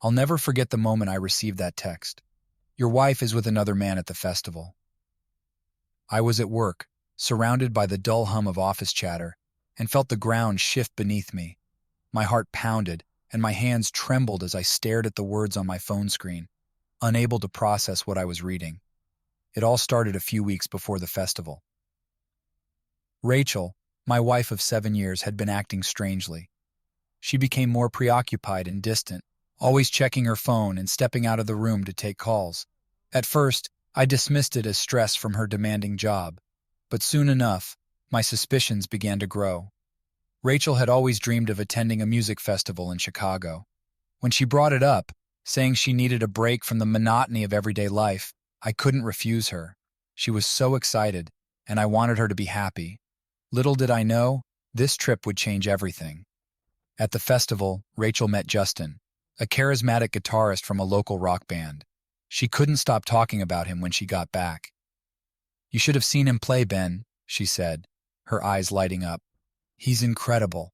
I'll never forget the moment I received that text. Your wife is with another man at the festival. I was at work, surrounded by the dull hum of office chatter, and felt the ground shift beneath me. My heart pounded, and my hands trembled as I stared at the words on my phone screen, unable to process what I was reading. It all started a few weeks before the festival. Rachel, my wife of 7 years, had been acting strangely. She became more preoccupied and distant, always checking her phone and stepping out of the room to take calls. At first, I dismissed it as stress from her demanding job, but soon enough, my suspicions began to grow. Rachel had always dreamed of attending a music festival in Chicago. When she brought it up, saying she needed a break from the monotony of everyday life, I couldn't refuse her. She was so excited, and I wanted her to be happy. Little did I know, this trip would change everything. At the festival, Rachel met Justin, a charismatic guitarist from a local rock band. She couldn't stop talking about him when she got back. "You should have seen him play, Ben," she said, her eyes lighting up. "He's incredible."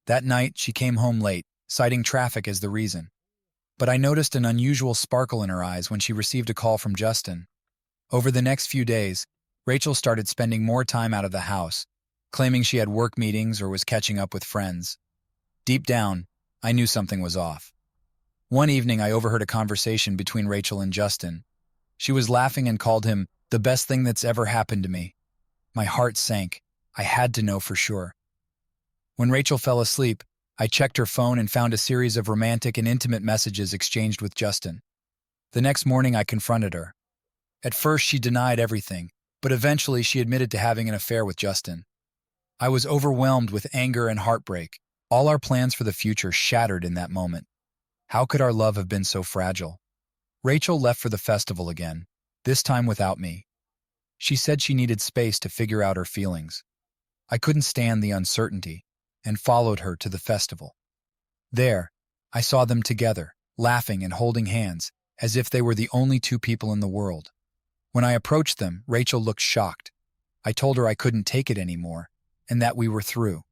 That night, she came home late, citing traffic as the reason. But I noticed an unusual sparkle in her eyes when she received a call from Justin. Over the next few days, Rachel started spending more time out of the house, claiming she had work meetings or was catching up with friends. Deep down, I knew something was off. One evening, I overheard a conversation between Rachel and Justin. She was laughing and called him the best thing that's ever happened to me. My heart sank. I had to know for sure. When Rachel fell asleep, I checked her phone and found a series of romantic and intimate messages exchanged with Justin. The next morning, I confronted her. At first, she denied everything, but eventually she admitted to having an affair with Justin. I was overwhelmed with anger and heartbreak. All our plans for the future shattered in that moment. How could our love have been so fragile? Rachel left for the festival again, this time without me. She said she needed space to figure out her feelings. I couldn't stand the uncertainty, and followed her to the festival. There, I saw them together, laughing and holding hands, as if they were the only two people in the world. When I approached them, Rachel looked shocked. I told her I couldn't take it anymore, and that we were through.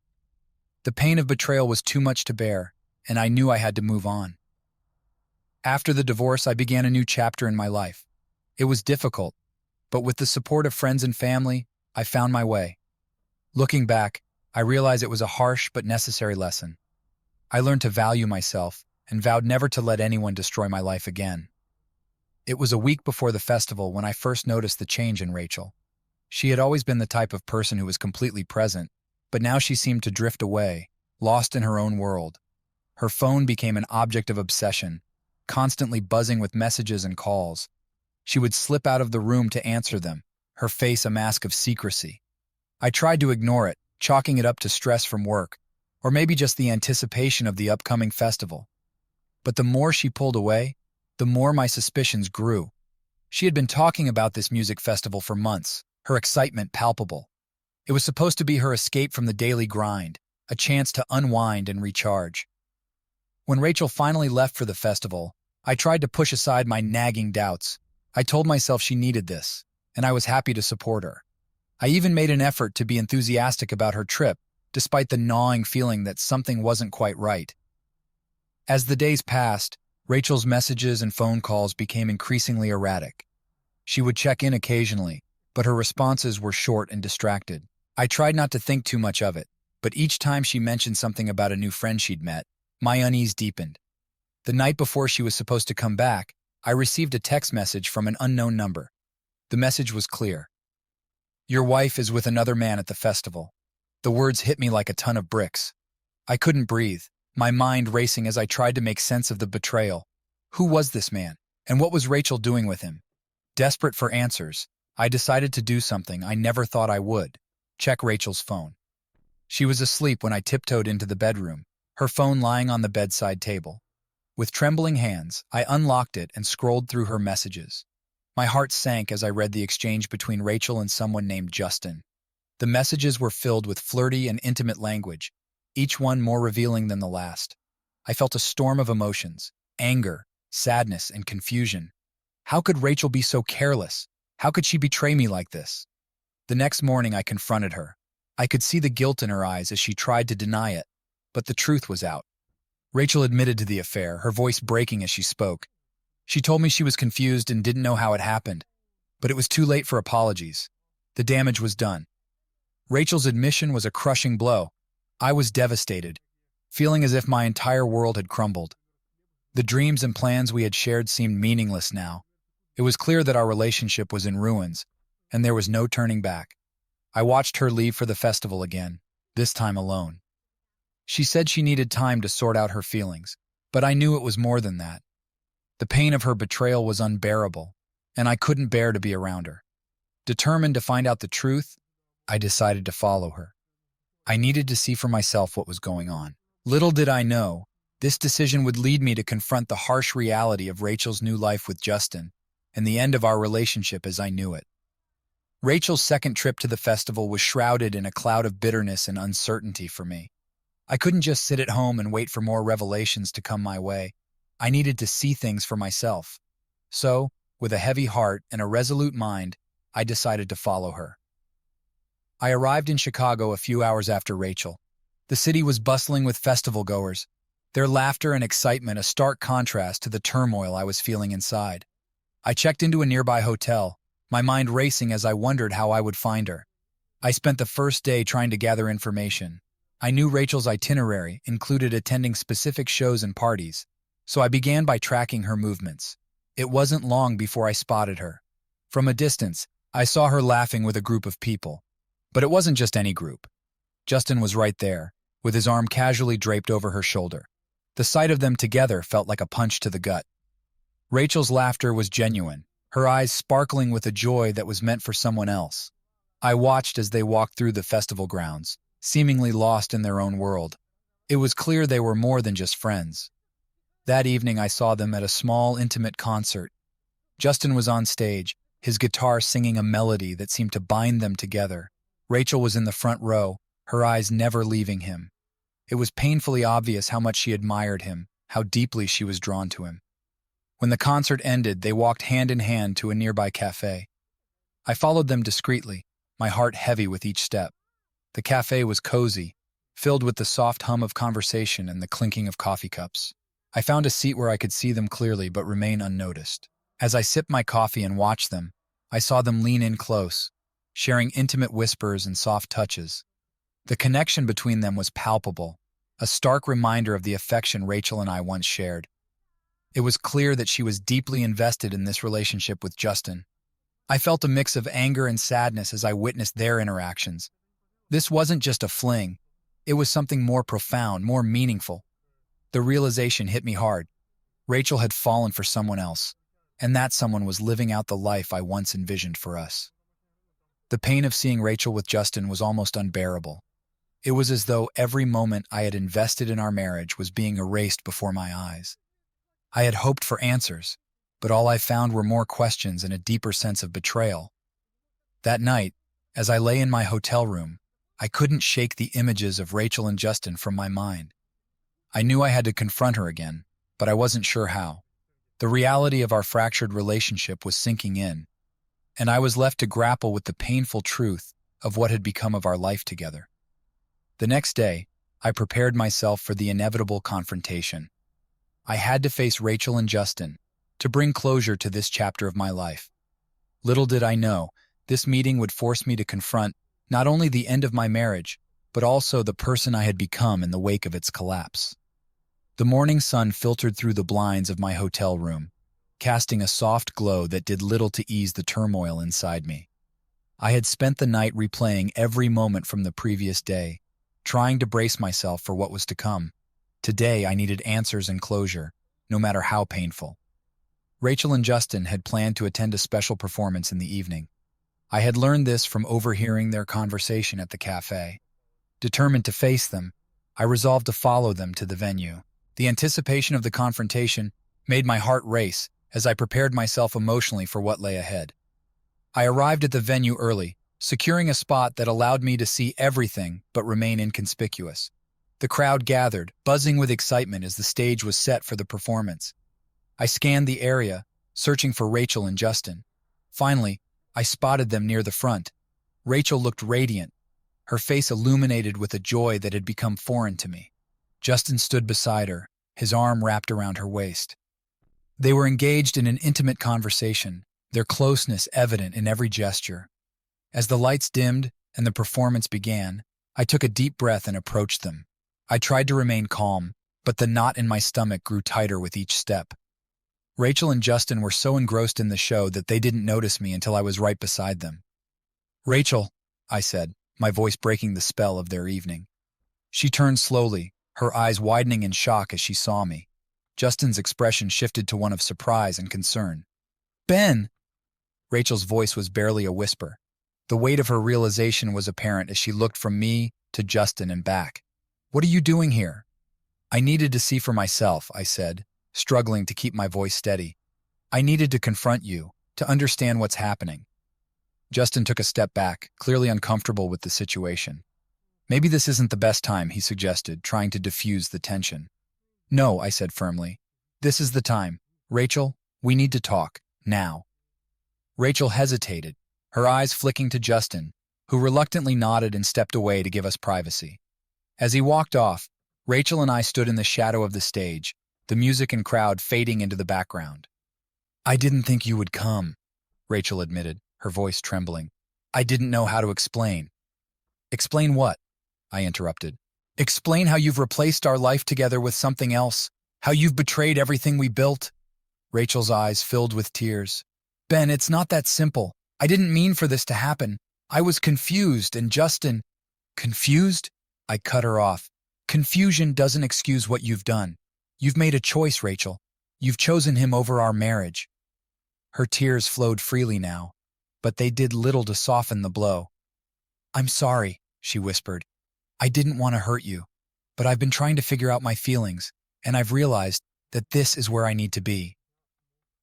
The pain of betrayal was too much to bear, and I knew I had to move on. After the divorce, I began a new chapter in my life. It was difficult, but with the support of friends and family, I found my way. Looking back, I realize it was a harsh but necessary lesson. I learned to value myself and vowed never to let anyone destroy my life again. It was a week before the festival when I first noticed the change in Rachel. She had always been the type of person who was completely present, but now she seemed to drift away, lost in her own world. Her phone became an object of obsession, constantly buzzing with messages and calls. She would slip out of the room to answer them, her face a mask of secrecy. I tried to ignore it, chalking it up to stress from work, or maybe just the anticipation of the upcoming festival. But the more she pulled away, the more my suspicions grew. She had been talking about this music festival for months, her excitement palpable. It was supposed to be her escape from the daily grind, a chance to unwind and recharge. When Rachel finally left for the festival, I tried to push aside my nagging doubts. I told myself she needed this, and I was happy to support her. I even made an effort to be enthusiastic about her trip, despite the gnawing feeling that something wasn't quite right. As the days passed, Rachel's messages and phone calls became increasingly erratic. She would check in occasionally, but her responses were short and distracted. I tried not to think too much of it, but each time she mentioned something about a new friend she'd met, my unease deepened. The night before she was supposed to come back, I received a text message from an unknown number. The message was clear. "Your wife is with another man at the festival." The words hit me like a ton of bricks. I couldn't breathe, my mind racing as I tried to make sense of the betrayal. Who was this man, and what was Rachel doing with him? Desperate for answers, I decided to do something I never thought I would: check Rachel's phone. She was asleep when I tiptoed into the bedroom, her phone lying on the bedside table. With trembling hands, I unlocked it and scrolled through her messages. My heart sank as I read the exchange between Rachel and someone named Justin. The messages were filled with flirty and intimate language, each one more revealing than the last. I felt a storm of emotions: anger, sadness, and confusion. How could Rachel be so careless? How could she betray me like this? The next morning, I confronted her. I could see the guilt in her eyes as she tried to deny it, but the truth was out. Rachel admitted to the affair, her voice breaking as she spoke. She told me she was confused and didn't know how it happened, but it was too late for apologies. The damage was done. Rachel's admission was a crushing blow. I was devastated, feeling as if my entire world had crumbled. The dreams and plans we had shared seemed meaningless now. It was clear that our relationship was in ruins, and there was no turning back. I watched her leave for the festival again, this time alone. She said she needed time to sort out her feelings, but I knew it was more than that. The pain of her betrayal was unbearable, and I couldn't bear to be around her. Determined to find out the truth, I decided to follow her. I needed to see for myself what was going on. Little did I know, this decision would lead me to confront the harsh reality of Rachel's new life with Justin and the end of our relationship as I knew it. Rachel's second trip to the festival was shrouded in a cloud of bitterness and uncertainty for me. I couldn't just sit at home and wait for more revelations to come my way. I needed to see things for myself. So, with a heavy heart and a resolute mind, I decided to follow her. I arrived in Chicago a few hours after Rachel. The city was bustling with festival-goers, their laughter and excitement a stark contrast to the turmoil I was feeling inside. I checked into a nearby hotel, my mind racing as I wondered how I would find her. I spent the first day trying to gather information. I knew Rachel's itinerary included attending specific shows and parties, so I began by tracking her movements. It wasn't long before I spotted her. From a distance, I saw her laughing with a group of people. But it wasn't just any group. Justin was right there, with his arm casually draped over her shoulder. The sight of them together felt like a punch to the gut. Rachel's laughter was genuine, her eyes sparkling with a joy that was meant for someone else. I watched as they walked through the festival grounds, seemingly lost in their own world. It was clear they were more than just friends. That evening I saw them at a small, intimate concert. Justin was on stage, his guitar singing a melody that seemed to bind them together. Rachel was in the front row, her eyes never leaving him. It was painfully obvious how much she admired him, how deeply she was drawn to him. When the concert ended, they walked hand in hand to a nearby cafe. I followed them discreetly, my heart heavy with each step. The cafe was cozy, filled with the soft hum of conversation and the clinking of coffee cups. I found a seat where I could see them clearly but remain unnoticed. As I sipped my coffee and watched them, I saw them lean in close, sharing intimate whispers and soft touches. The connection between them was palpable, a stark reminder of the affection Rachel and I once shared. It was clear that she was deeply invested in this relationship with Justin. I felt a mix of anger and sadness as I witnessed their interactions. This wasn't just a fling. It was something more profound, more meaningful. The realization hit me hard. Rachel had fallen for someone else, and that someone was living out the life I once envisioned for us. The pain of seeing Rachel with Justin was almost unbearable. It was as though every moment I had invested in our marriage was being erased before my eyes. I had hoped for answers, but all I found were more questions and a deeper sense of betrayal. That night, as I lay in my hotel room, I couldn't shake the images of Rachel and Justin from my mind. I knew I had to confront her again, but I wasn't sure how. The reality of our fractured relationship was sinking in, and I was left to grapple with the painful truth of what had become of our life together. The next day, I prepared myself for the inevitable confrontation. I had to face Rachel and Justin to bring closure to this chapter of my life. Little did I know, this meeting would force me to confront not only the end of my marriage, but also the person I had become in the wake of its collapse. The morning sun filtered through the blinds of my hotel room, casting a soft glow that did little to ease the turmoil inside me. I had spent the night replaying every moment from the previous day, trying to brace myself for what was to come. Today, I needed answers and closure, no matter how painful. Rachel and Justin had planned to attend a special performance in the evening. I had learned this from overhearing their conversation at the cafe. Determined to face them, I resolved to follow them to the venue. The anticipation of the confrontation made my heart race as I prepared myself emotionally for what lay ahead. I arrived at the venue early, securing a spot that allowed me to see everything but remain inconspicuous. The crowd gathered, buzzing with excitement as the stage was set for the performance. I scanned the area, searching for Rachel and Justin. Finally, I spotted them near the front. Rachel looked radiant, her face illuminated with a joy that had become foreign to me. Justin stood beside her, his arm wrapped around her waist. They were engaged in an intimate conversation, their closeness evident in every gesture. As the lights dimmed and the performance began, I took a deep breath and approached them. I tried to remain calm, but the knot in my stomach grew tighter with each step. Rachel and Justin were so engrossed in the show that they didn't notice me until I was right beside them. "Rachel," I said, my voice breaking the spell of their evening. She turned slowly, her eyes widening in shock as she saw me. Justin's expression shifted to one of surprise and concern. "Ben!" Rachel's voice was barely a whisper. The weight of her realization was apparent as she looked from me to Justin and back. "What are you doing here?" "I needed to see for myself," I said, struggling to keep my voice steady. "I needed to confront you, to understand what's happening." Justin took a step back, clearly uncomfortable with the situation. "Maybe this isn't the best time," he suggested, trying to diffuse the tension. "No," I said firmly. "This is the time. Rachel, we need to talk, now." Rachel hesitated, her eyes flicking to Justin, who reluctantly nodded and stepped away to give us privacy. As he walked off, Rachel and I stood in the shadow of the stage, the music and crowd fading into the background. "I didn't think you would come," Rachel admitted, her voice trembling. "I didn't know how to explain." "Explain what?" I interrupted. "Explain how you've replaced our life together with something else, how you've betrayed everything we built." Rachel's eyes filled with tears. "Ben, it's not that simple. I didn't mean for this to happen. I was confused, and Justin—" "Confused?" I cut her off. "Confusion doesn't excuse what you've done. You've made a choice, Rachel. You've chosen him over our marriage." Her tears flowed freely now, but they did little to soften the blow. "I'm sorry," she whispered. "I didn't want to hurt you, but I've been trying to figure out my feelings, and I've realized that this is where I need to be."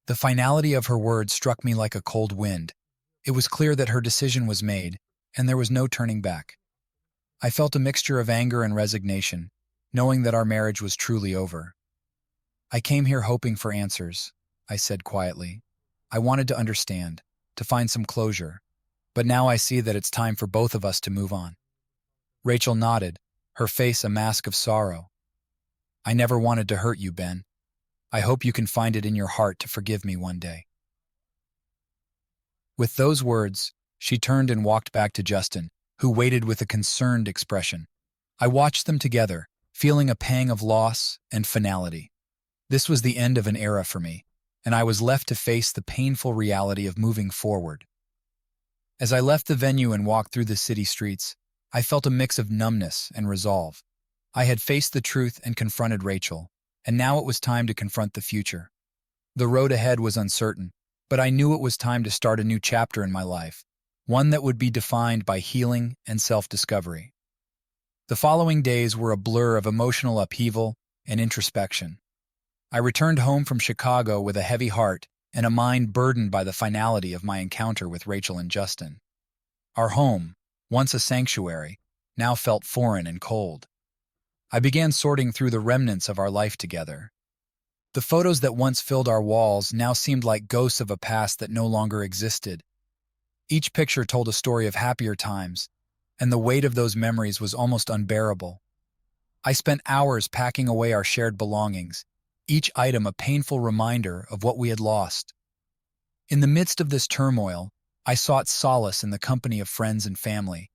The finality of her words struck me like a cold wind. It was clear that her decision was made, and there was no turning back. I felt a mixture of anger and resignation, knowing that our marriage was truly over. "I came here hoping for answers," I said quietly. "I wanted to understand, to find some closure, but now I see that it's time for both of us to move on." Rachel nodded, her face a mask of sorrow. "I never wanted to hurt you, Ben. I hope you can find it in your heart to forgive me one day." With those words, she turned and walked back to Justin, who waited with a concerned expression. I watched them together, feeling a pang of loss and finality. This was the end of an era for me, and I was left to face the painful reality of moving forward. As I left the venue and walked through the city streets, I felt a mix of numbness and resolve. I had faced the truth and confronted Rachel, and now it was time to confront the future. The road ahead was uncertain, but I knew it was time to start a new chapter in my life, one that would be defined by healing and self-discovery. The following days were a blur of emotional upheaval and introspection. I returned home from Chicago with a heavy heart and a mind burdened by the finality of my encounter with Rachel and Justin. Our home, once a sanctuary, now felt foreign and cold. I began sorting through the remnants of our life together. The photos that once filled our walls now seemed like ghosts of a past that no longer existed. Each picture told a story of happier times, and the weight of those memories was almost unbearable. I spent hours packing away our shared belongings, each item a painful reminder of what we had lost. In the midst of this turmoil, I sought solace in the company of friends and family.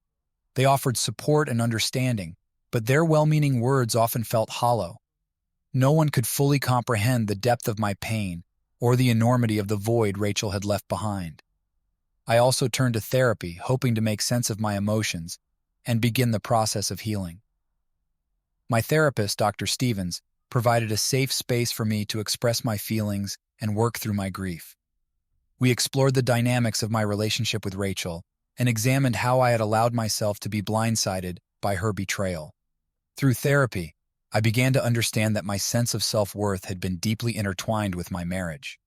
They offered support and understanding, but their well-meaning words often felt hollow. No one could fully comprehend the depth of my pain or the enormity of the void Rachel had left behind. I also turned to therapy, hoping to make sense of my emotions and begin the process of healing. My therapist, Dr. Stevens, provided a safe space for me to express my feelings and work through my grief. We explored the dynamics of my relationship with Rachel and examined how I had allowed myself to be blindsided by her betrayal. Through therapy, I began to understand that my sense of self-worth had been deeply intertwined with my marriage.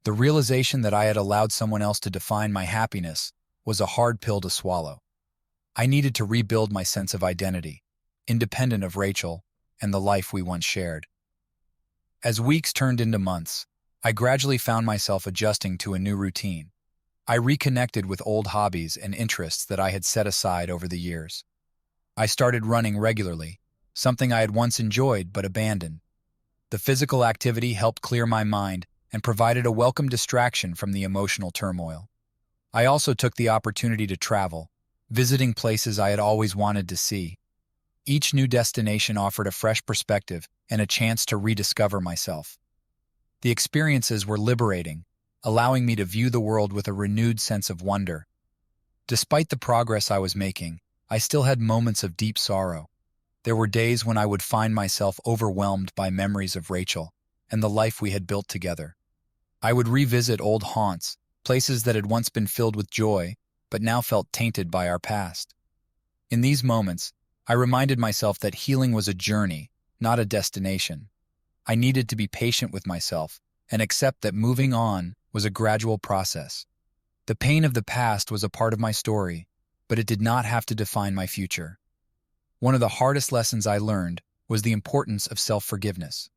The realization that I had allowed someone else to define my happiness was a hard pill to swallow. I needed to rebuild my sense of identity, independent of Rachel and the life we once shared. As weeks turned into months, I gradually found myself adjusting to a new routine. I reconnected with old hobbies and interests that I had set aside over the years. I started running regularly, something I had once enjoyed but abandoned. The physical activity helped clear my mind and provided a welcome distraction from the emotional turmoil. I also took the opportunity to travel, visiting places I had always wanted to see. Each new destination offered a fresh perspective and a chance to rediscover myself. The experiences were liberating, allowing me to view the world with a renewed sense of wonder. Despite the progress I was making, I still had moments of deep sorrow. There were days when I would find myself overwhelmed by memories of Rachel and the life we had built together. I would revisit old haunts, places that had once been filled with joy, but now felt tainted by our past. In these moments, I reminded myself that healing was a journey, not a destination. I needed to be patient with myself and accept that moving on was a gradual process. The pain of the past was a part of my story, but it did not have to define my future. One of the hardest lessons I learned was the importance of self-forgiveness.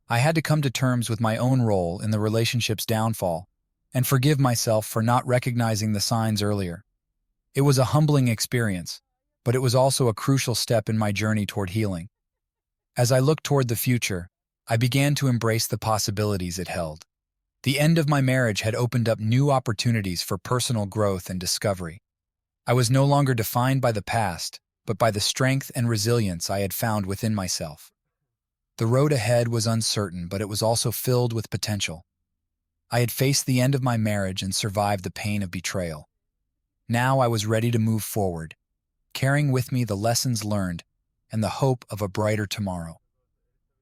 I had to come to terms with my own role in the relationship's downfall and forgive myself for not recognizing the signs earlier. It was a humbling experience, but it was also a crucial step in my journey toward healing. As I looked toward the future, I began to embrace the possibilities it held. The end of my marriage had opened up new opportunities for personal growth and discovery. I was no longer defined by the past, but by the strength and resilience I had found within myself. The road ahead was uncertain, but it was also filled with potential. I had faced the end of my marriage and survived the pain of betrayal. Now I was ready to move forward, carrying with me the lessons learned and the hope of a brighter tomorrow.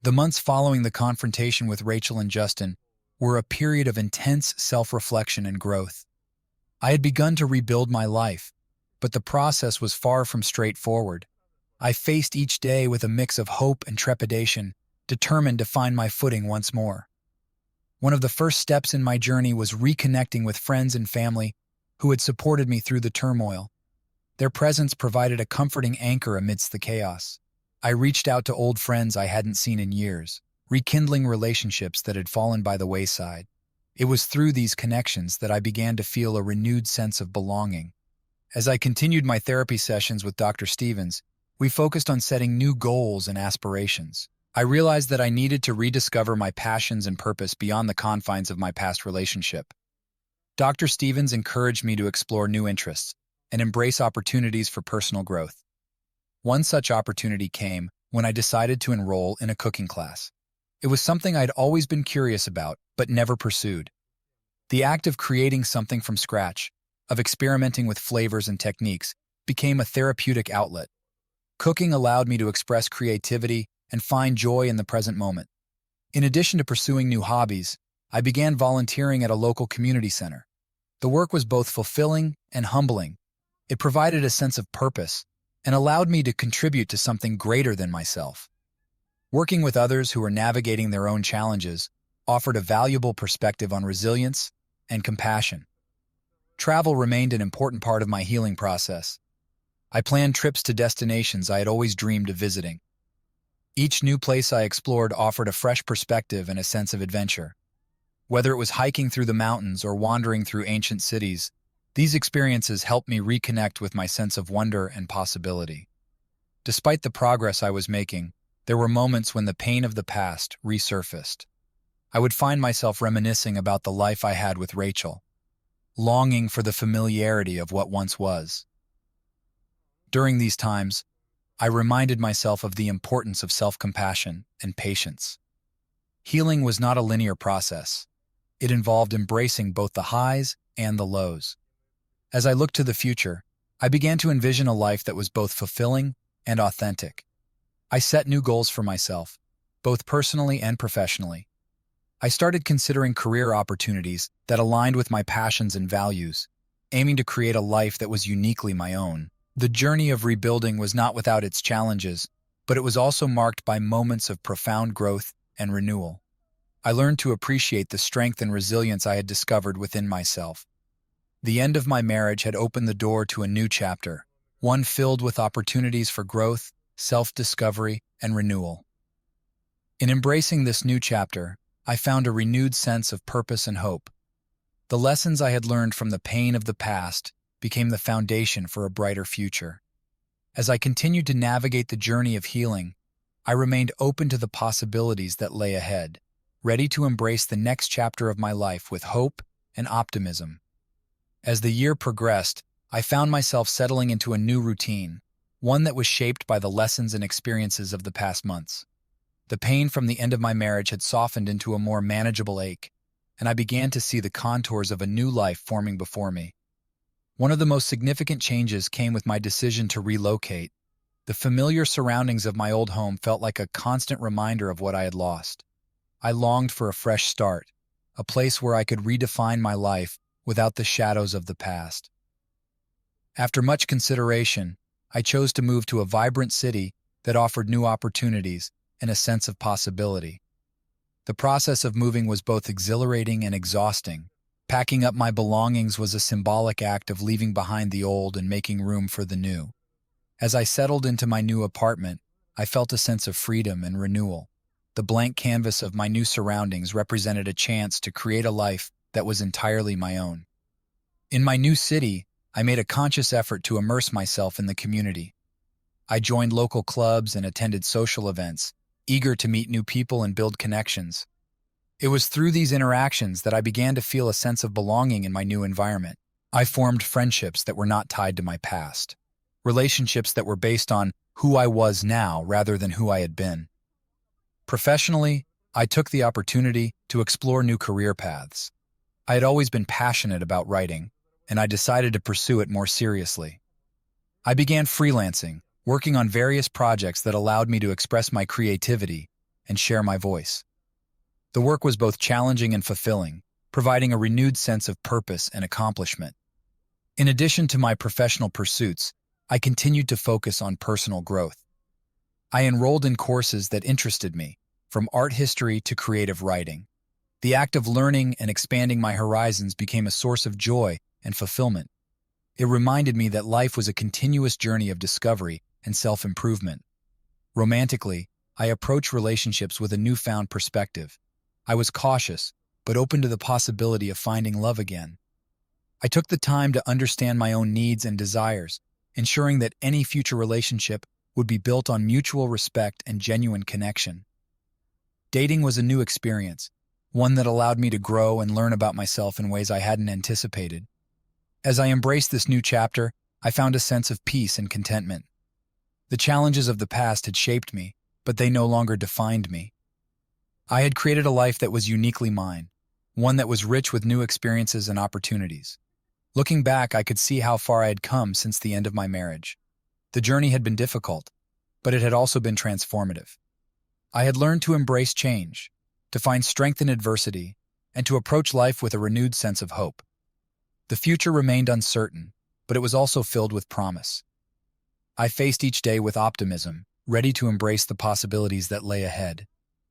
The months following the confrontation with Rachel and Justin were a period of intense self-reflection and growth. I had begun to rebuild my life, but the process was far from straightforward. I faced each day with a mix of hope and trepidation, determined to find my footing once more. One of the first steps in my journey was reconnecting with friends and family who had supported me through the turmoil. Their presence provided a comforting anchor amidst the chaos. I reached out to old friends I hadn't seen in years, rekindling relationships that had fallen by the wayside. It was through these connections that I began to feel a renewed sense of belonging. As I continued my therapy sessions with Dr. Stevens, we focused on setting new goals and aspirations. I realized that I needed to rediscover my passions and purpose beyond the confines of my past relationship. Dr. Stevens encouraged me to explore new interests and embrace opportunities for personal growth. One such opportunity came when I decided to enroll in a cooking class. It was something I'd always been curious about, but never pursued. The act of creating something from scratch, of experimenting with flavors and techniques, became a therapeutic outlet. Cooking allowed me to express creativity and find joy in the present moment. In addition to pursuing new hobbies, I began volunteering at a local community center. The work was both fulfilling and humbling. It provided a sense of purpose and allowed me to contribute to something greater than myself. Working with others who were navigating their own challenges offered a valuable perspective on resilience and compassion. Travel remained an important part of my healing process. I planned trips to destinations I had always dreamed of visiting. Each new place I explored offered a fresh perspective and a sense of adventure. Whether it was hiking through the mountains or wandering through ancient cities, these experiences helped me reconnect with my sense of wonder and possibility. Despite the progress I was making, there were moments when the pain of the past resurfaced. I would find myself reminiscing about the life I had with Rachel, longing for the familiarity of what once was. During these times, I reminded myself of the importance of self-compassion and patience. Healing was not a linear process. It involved embracing both the highs and the lows. As I looked to the future, I began to envision a life that was both fulfilling and authentic. I set new goals for myself, both personally and professionally. I started considering career opportunities that aligned with my passions and values, aiming to create a life that was uniquely my own. The journey of rebuilding was not without its challenges, but it was also marked by moments of profound growth and renewal. I learned to appreciate the strength and resilience I had discovered within myself. The end of my marriage had opened the door to a new chapter, one filled with opportunities for growth, self-discovery, and renewal. In embracing this new chapter, I found a renewed sense of purpose and hope. The lessons I had learned from the pain of the past became the foundation for a brighter future. As I continued to navigate the journey of healing, I remained open to the possibilities that lay ahead, ready to embrace the next chapter of my life with hope and optimism. As the year progressed, I found myself settling into a new routine, one that was shaped by the lessons and experiences of the past months. The pain from the end of my marriage had softened into a more manageable ache, and I began to see the contours of a new life forming before me. One of the most significant changes came with my decision to relocate. The familiar surroundings of my old home felt like a constant reminder of what I had lost. I longed for a fresh start, a place where I could redefine my life without the shadows of the past. After much consideration, I chose to move to a vibrant city that offered new opportunities and a sense of possibility. The process of moving was both exhilarating and exhausting. Packing up my belongings was a symbolic act of leaving behind the old and making room for the new. As I settled into my new apartment, I felt a sense of freedom and renewal. The blank canvas of my new surroundings represented a chance to create a life that was entirely my own. In my new city, I made a conscious effort to immerse myself in the community. I joined local clubs and attended social events, eager to meet new people and build connections. It was through these interactions that I began to feel a sense of belonging in my new environment. I formed friendships that were not tied to my past, relationships that were based on who I was now rather than who I had been. Professionally, I took the opportunity to explore new career paths. I had always been passionate about writing, and I decided to pursue it more seriously. I began freelancing, working on various projects that allowed me to express my creativity and share my voice. The work was both challenging and fulfilling, providing a renewed sense of purpose and accomplishment. In addition to my professional pursuits, I continued to focus on personal growth. I enrolled in courses that interested me, from art history to creative writing. The act of learning and expanding my horizons became a source of joy and fulfillment. It reminded me that life was a continuous journey of discovery and self-improvement. Romantically, I approached relationships with a newfound perspective. I was cautious, but open to the possibility of finding love again. I took the time to understand my own needs and desires, ensuring that any future relationship would be built on mutual respect and genuine connection. Dating was a new experience, one that allowed me to grow and learn about myself in ways I hadn't anticipated. As I embraced this new chapter, I found a sense of peace and contentment. The challenges of the past had shaped me, but they no longer defined me. I had created a life that was uniquely mine, one that was rich with new experiences and opportunities. Looking back, I could see how far I had come since the end of my marriage. The journey had been difficult, but it had also been transformative. I had learned to embrace change, to find strength in adversity, and to approach life with a renewed sense of hope. The future remained uncertain, but it was also filled with promise. I faced each day with optimism, ready to embrace the possibilities that lay ahead.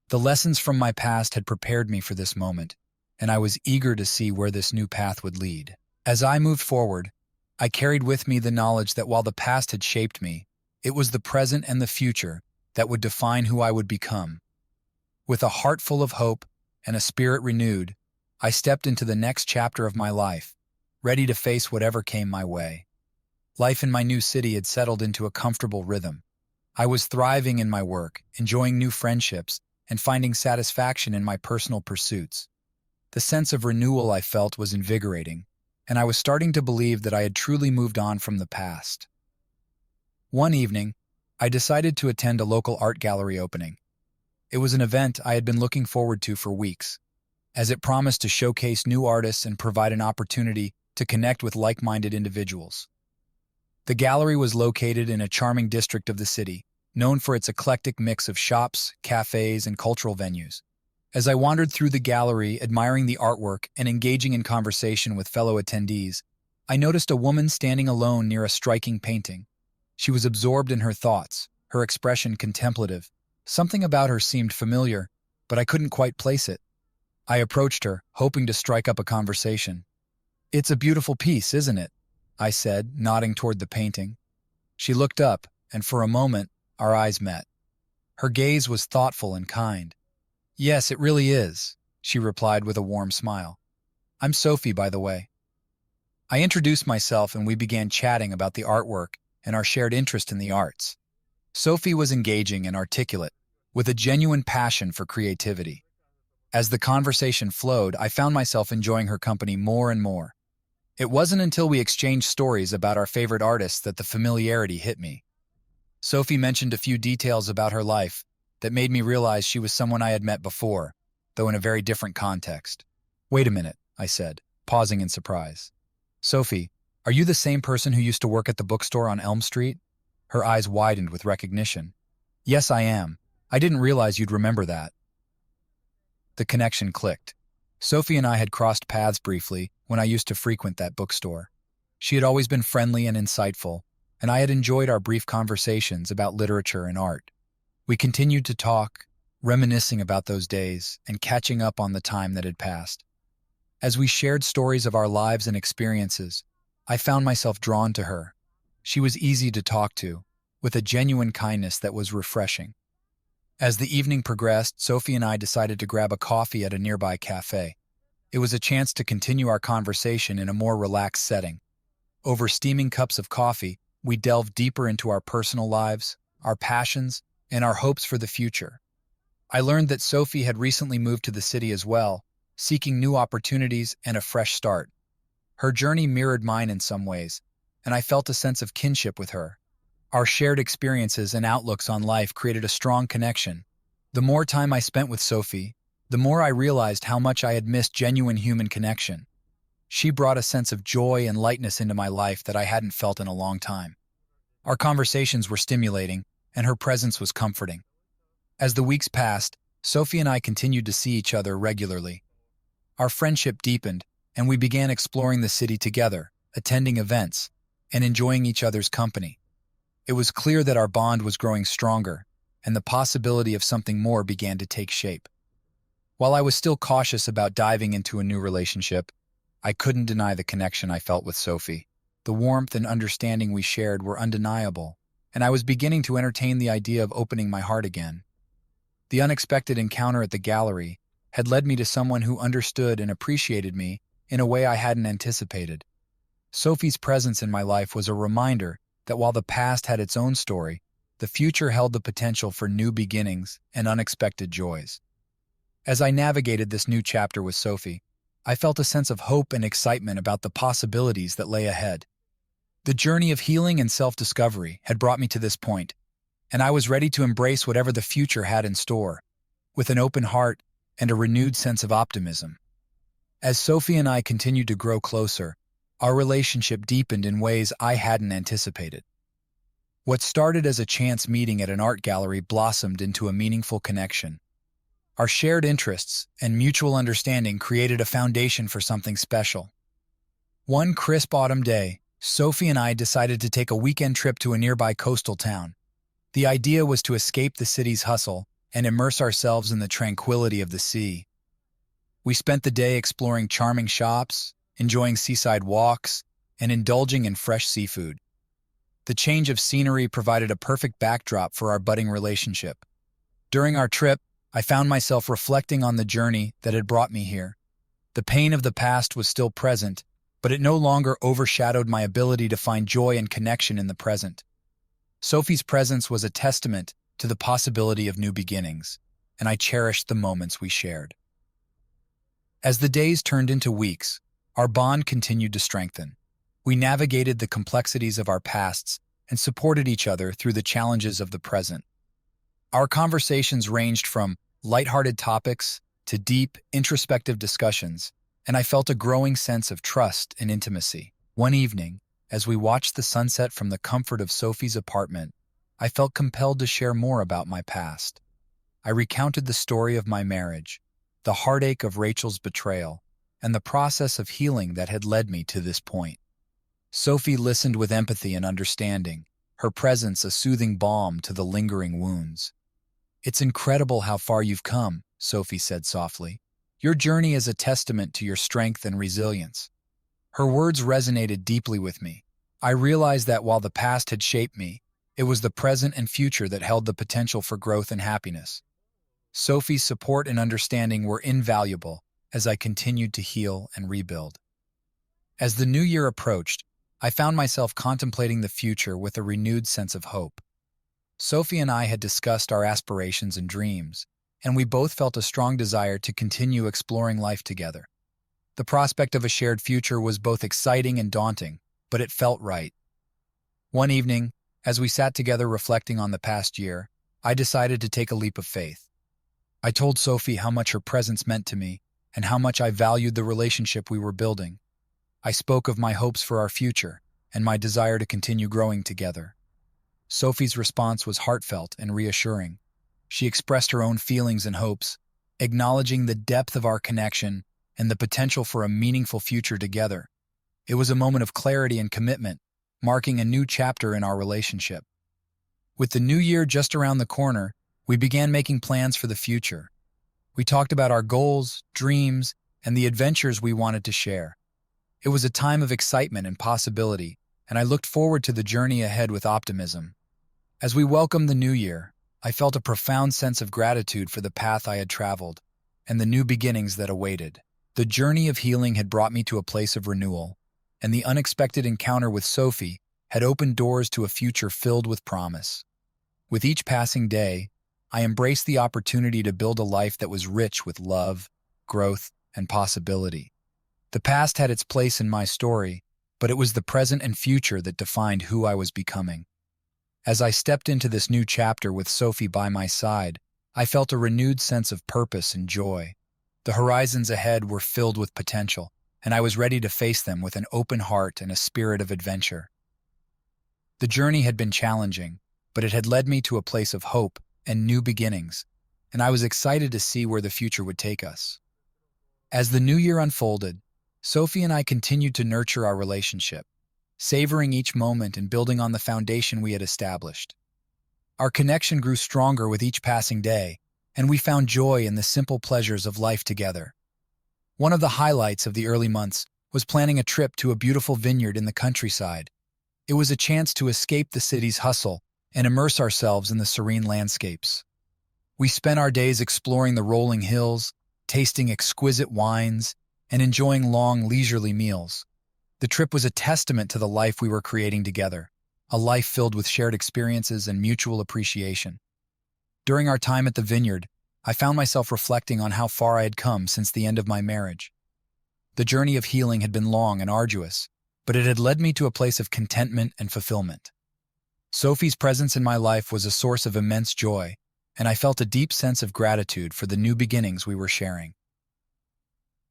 The lessons from my past had prepared me for this moment, and I was eager to see where this new path would lead. As I moved forward, I carried with me the knowledge that while the past had shaped me, it was the present and the future that would define who I would become. With a heart full of hope and a spirit renewed, I stepped into the next chapter of my life, ready to face whatever came my way. Life in my new city had settled into a comfortable rhythm. I was thriving in my work, enjoying new friendships, and finding satisfaction in my personal pursuits. The sense of renewal I felt was invigorating, and I was starting to believe that I had truly moved on from the past. One evening, I decided to attend a local art gallery opening. It was an event I had been looking forward to for weeks, as it promised to showcase new artists and provide an opportunity to connect with like-minded individuals. The gallery was located in a charming district of the city, known for its eclectic mix of shops, cafes, and cultural venues. As I wandered through the gallery, admiring the artwork and engaging in conversation with fellow attendees, I noticed a woman standing alone near a striking painting. She was absorbed in her thoughts, her expression contemplative. Something about her seemed familiar, but I couldn't quite place it. I approached her, hoping to strike up a conversation. "It's a beautiful piece, isn't it?" I said, nodding toward the painting. She looked up, and for a moment, our eyes met. Her gaze was thoughtful and kind. "Yes, it really is," she replied with a warm smile. "I'm Sophie, by the way." I introduced myself and we began chatting about the artwork and our shared interest in the arts. Sophie was engaging and articulate, with a genuine passion for creativity. As the conversation flowed, I found myself enjoying her company more and more. It wasn't until we exchanged stories about our favorite artists that the familiarity hit me. Sophie mentioned a few details about her life that made me realize she was someone I had met before, though in a very different context. "Wait a minute," I said, pausing in surprise. "Sophie, are you the same person who used to work at the bookstore on Elm Street?" Her eyes widened with recognition. "Yes, I am. I didn't realize you'd remember that." The connection clicked. Sophie and I had crossed paths briefly when I used to frequent that bookstore. She had always been friendly and insightful, and I had enjoyed our brief conversations about literature and art. We continued to talk, reminiscing about those days and catching up on the time that had passed. As we shared stories of our lives and experiences, I found myself drawn to her. She was easy to talk to, with a genuine kindness that was refreshing. As the evening progressed, Sophie and I decided to grab a coffee at a nearby cafe. It was a chance to continue our conversation in a more relaxed setting. Over steaming cups of coffee, we delved deeper into our personal lives, our passions, and our hopes for the future. I learned that Sophie had recently moved to the city as well, seeking new opportunities and a fresh start. Her journey mirrored mine in some ways, and I felt a sense of kinship with her. Our shared experiences and outlooks on life created a strong connection. The more time I spent with Sophie, the more I realized how much I had missed genuine human connection. She brought a sense of joy and lightness into my life that I hadn't felt in a long time. Our conversations were stimulating, and her presence was comforting. As the weeks passed, Sophie and I continued to see each other regularly. Our friendship deepened, and we began exploring the city together, attending events, and enjoying each other's company. It was clear that our bond was growing stronger, and the possibility of something more began to take shape. While I was still cautious about diving into a new relationship, I couldn't deny the connection I felt with Sophie. The warmth and understanding we shared were undeniable, and I was beginning to entertain the idea of opening my heart again. The unexpected encounter at the gallery had led me to someone who understood and appreciated me in a way I hadn't anticipated. Sophie's presence in my life was a reminder that while the past had its own story, the future held the potential for new beginnings and unexpected joys. As I navigated this new chapter with Sophie, I felt a sense of hope and excitement about the possibilities that lay ahead. The journey of healing and self-discovery had brought me to this point, and I was ready to embrace whatever the future had in store, with an open heart and a renewed sense of optimism. As Sophie and I continued to grow closer, our relationship deepened in ways I hadn't anticipated. What started as a chance meeting at an art gallery blossomed into a meaningful connection. Our shared interests and mutual understanding created a foundation for something special. One crisp autumn day, Sophie and I decided to take a weekend trip to a nearby coastal town. The idea was to escape the city's hustle and immerse ourselves in the tranquility of the sea. We spent the day exploring charming shops, enjoying seaside walks, and indulging in fresh seafood. The change of scenery provided a perfect backdrop for our budding relationship. During our trip, I found myself reflecting on the journey that had brought me here. The pain of the past was still present, but it no longer overshadowed my ability to find joy and connection in the present. Sophie's presence was a testament to the possibility of new beginnings, and I cherished the moments we shared. As the days turned into weeks, our bond continued to strengthen. We navigated the complexities of our pasts and supported each other through the challenges of the present. Our conversations ranged from lighthearted topics to deep, introspective discussions, and I felt a growing sense of trust and intimacy. One evening, as we watched the sunset from the comfort of Sophie's apartment, I felt compelled to share more about my past. I recounted the story of my marriage, the heartache of Rachel's betrayal, and the process of healing that had led me to this point. Sophie listened with empathy and understanding, her presence a soothing balm to the lingering wounds. "It's incredible how far you've come," Sophie said softly. "Your journey is a testament to your strength and resilience." Her words resonated deeply with me. I realized that while the past had shaped me, it was the present and future that held the potential for growth and happiness. Sophie's support and understanding were invaluable as I continued to heal and rebuild. As the new year approached, I found myself contemplating the future with a renewed sense of hope. Sophie and I had discussed our aspirations and dreams, and we both felt a strong desire to continue exploring life together. The prospect of a shared future was both exciting and daunting, but it felt right. One evening, as we sat together reflecting on the past year, I decided to take a leap of faith. I told Sophie how much her presence meant to me and how much I valued the relationship we were building. I spoke of my hopes for our future and my desire to continue growing together. Sophie's response was heartfelt and reassuring. She expressed her own feelings and hopes, acknowledging the depth of our connection and the potential for a meaningful future together. It was a moment of clarity and commitment, marking a new chapter in our relationship. With the new year just around the corner, we began making plans for the future. We talked about our goals, dreams, and the adventures we wanted to share. It was a time of excitement and possibility, and I looked forward to the journey ahead with optimism. As we welcomed the new year, I felt a profound sense of gratitude for the path I had traveled and the new beginnings that awaited. The journey of healing had brought me to a place of renewal, and the unexpected encounter with Sophie had opened doors to a future filled with promise. With each passing day, I embraced the opportunity to build a life that was rich with love, growth, and possibility. The past had its place in my story, but it was the present and future that defined who I was becoming. As I stepped into this new chapter with Sophie by my side, I felt a renewed sense of purpose and joy. The horizons ahead were filled with potential, and I was ready to face them with an open heart and a spirit of adventure. The journey had been challenging, but it had led me to a place of hope and new beginnings, and I was excited to see where the future would take us. As the new year unfolded, Sophie and I continued to nurture our relationship, savoring each moment and building on the foundation we had established. Our connection grew stronger with each passing day, and we found joy in the simple pleasures of life together. One of the highlights of the early months was planning a trip to a beautiful vineyard in the countryside. It was a chance to escape the city's hustle and immerse ourselves in the serene landscapes. We spent our days exploring the rolling hills, tasting exquisite wines, and enjoying long, leisurely meals. The trip was a testament to the life we were creating together, a life filled with shared experiences and mutual appreciation. During our time at the vineyard, I found myself reflecting on how far I had come since the end of my marriage. The journey of healing had been long and arduous, but it had led me to a place of contentment and fulfillment. Sophie's presence in my life was a source of immense joy, and I felt a deep sense of gratitude for the new beginnings we were sharing.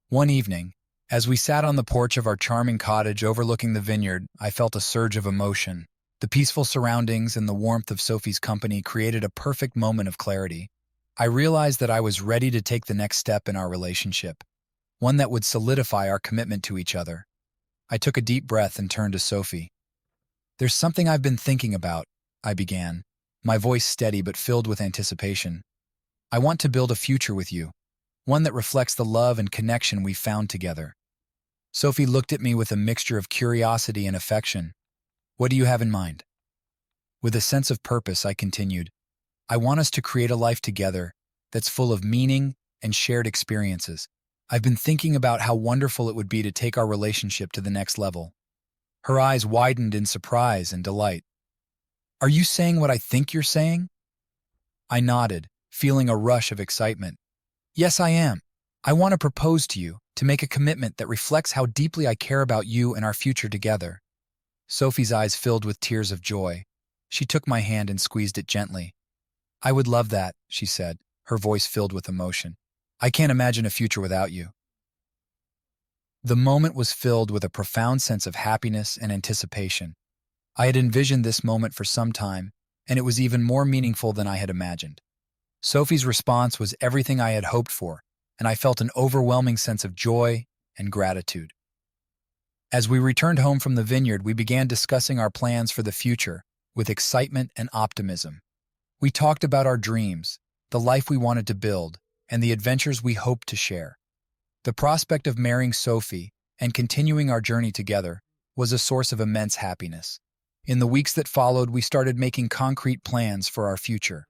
One evening, as we sat on the porch of our charming cottage overlooking the vineyard, I felt a surge of emotion. The peaceful surroundings and the warmth of Sophie's company created a perfect moment of clarity. I realized that I was ready to take the next step in our relationship, one that would solidify our commitment to each other. I took a deep breath and turned to Sophie. "There's something I've been thinking about," I began, my voice steady but filled with anticipation. "I want to build a future with you, one that reflects the love and connection we've found together." Sophie looked at me with a mixture of curiosity and affection. "What do you have in mind?" With a sense of purpose, I continued, "I want us to create a life together that's full of meaning and shared experiences. I've been thinking about how wonderful it would be to take our relationship to the next level." Her eyes widened in surprise and delight. "Are you saying what I think you're saying?" I nodded, feeling a rush of excitement. "Yes, I am. I want to propose to you, to make a commitment that reflects how deeply I care about you and our future together." Sophie's eyes filled with tears of joy. She took my hand and squeezed it gently. "I would love that," she said, her voice filled with emotion. "I can't imagine a future without you." The moment was filled with a profound sense of happiness and anticipation. I had envisioned this moment for some time, and it was even more meaningful than I had imagined. Sophie's response was everything I had hoped for, and I felt an overwhelming sense of joy and gratitude. As we returned home from the vineyard, we began discussing our plans for the future with excitement and optimism. We talked about our dreams, the life we wanted to build, and the adventures we hoped to share. The prospect of marrying Sophie and continuing our journey together was a source of immense happiness. In the weeks that followed, we started making concrete plans for our future.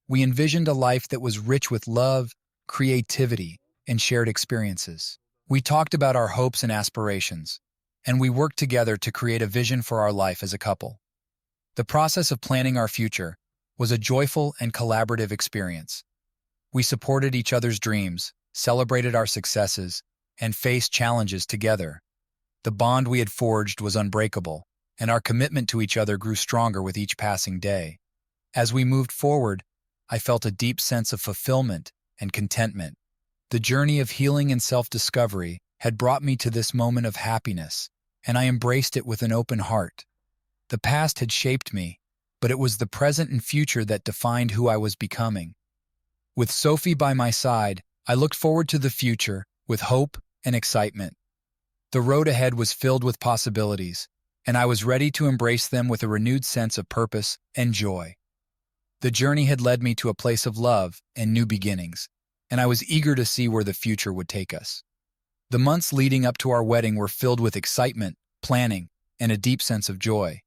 We envisioned a life that was rich with love, creativity, and shared experiences. We talked about our hopes and aspirations, and we worked together to create a vision for our life as a couple. The process of planning our future was a joyful and collaborative experience. We supported each other's dreams, celebrated our successes, and faced challenges together. The bond we had forged was unbreakable, and our commitment to each other grew stronger with each passing day. As we moved forward, I felt a deep sense of fulfillment and contentment. The journey of healing and self-discovery had brought me to this moment of happiness, and I embraced it with an open heart. The past had shaped me, but it was the present and future that defined who I was becoming. With Sophie by my side, I looked forward to the future with hope and excitement. The road ahead was filled with possibilities, and I was ready to embrace them with a renewed sense of purpose and joy. The journey had led me to a place of love and new beginnings, and I was eager to see where the future would take us. The months leading up to our wedding were filled with excitement, planning, and a deep sense of joy.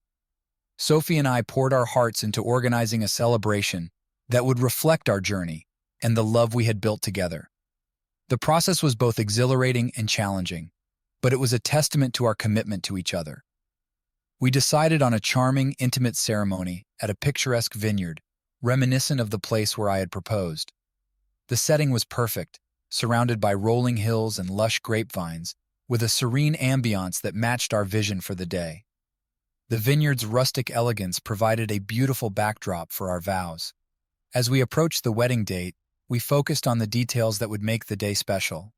Sophie and I poured our hearts into organizing a celebration that would reflect our journey and the love we had built together. The process was both exhilarating and challenging, but it was a testament to our commitment to each other. We decided on a charming, intimate ceremony at a picturesque vineyard, reminiscent of the place where I had proposed. The setting was perfect, surrounded by rolling hills and lush grapevines, with a serene ambiance that matched our vision for the day. The vineyard's rustic elegance provided a beautiful backdrop for our vows. As we approached the wedding date, we focused on the details that would make the day special.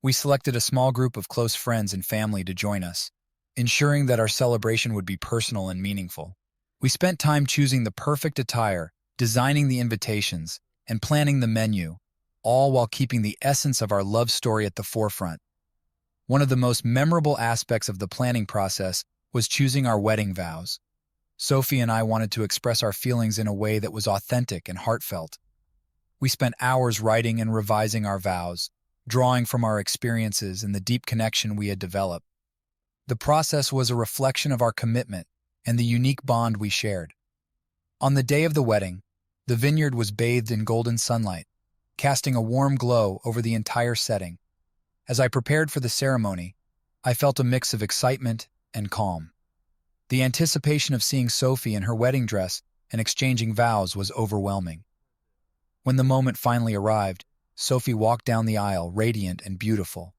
We selected a small group of close friends and family to join us, ensuring that our celebration would be personal and meaningful. We spent time choosing the perfect attire, designing the invitations, and planning the menu, all while keeping the essence of our love story at the forefront. One of the most memorable aspects of the planning process was choosing our wedding vows. Sophie and I wanted to express our feelings in a way that was authentic and heartfelt. We spent hours writing and revising our vows, drawing from our experiences and the deep connection we had developed. The process was a reflection of our commitment and the unique bond we shared. On the day of the wedding, the vineyard was bathed in golden sunlight, casting a warm glow over the entire setting. As I prepared for the ceremony, I felt a mix of excitement and calm. The anticipation of seeing Sophie in her wedding dress and exchanging vows was overwhelming. When the moment finally arrived, Sophie walked down the aisle, radiant and beautiful.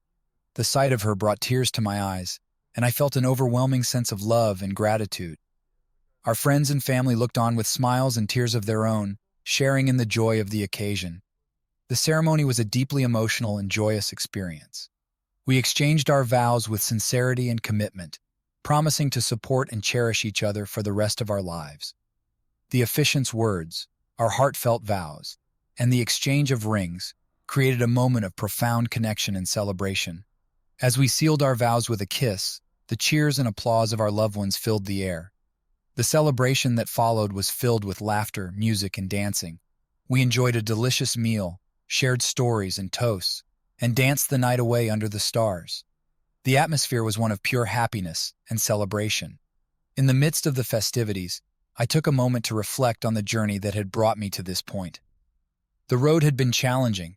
The sight of her brought tears to my eyes, and I felt an overwhelming sense of love and gratitude. Our friends and family looked on with smiles and tears of their own, sharing in the joy of the occasion. The ceremony was a deeply emotional and joyous experience. We exchanged our vows with sincerity and commitment, promising to support and cherish each other for the rest of our lives. The officiant's words, our heartfelt vows, and the exchange of rings created a moment of profound connection and celebration. As we sealed our vows with a kiss, the cheers and applause of our loved ones filled the air. The celebration that followed was filled with laughter, music, and dancing. We enjoyed a delicious meal, shared stories and toasts, and danced the night away under the stars. The atmosphere was one of pure happiness and celebration. In the midst of the festivities, I took a moment to reflect on the journey that had brought me to this point. The road had been challenging,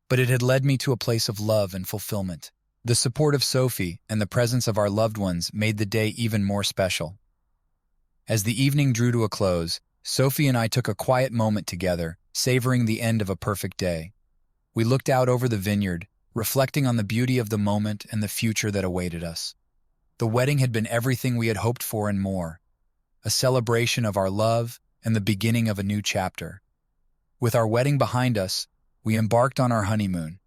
but it had led me to a place of love and fulfillment. The support of Sophie and the presence of our loved ones made the day even more special. As the evening drew to a close, Sophie and I took a quiet moment together, savoring the end of a perfect day. We looked out over the vineyard, reflecting on the beauty of the moment and the future that awaited us. The wedding had been everything we had hoped for and more, a celebration of our love and the beginning of a new chapter. With our wedding behind us, we embarked on our honeymoon,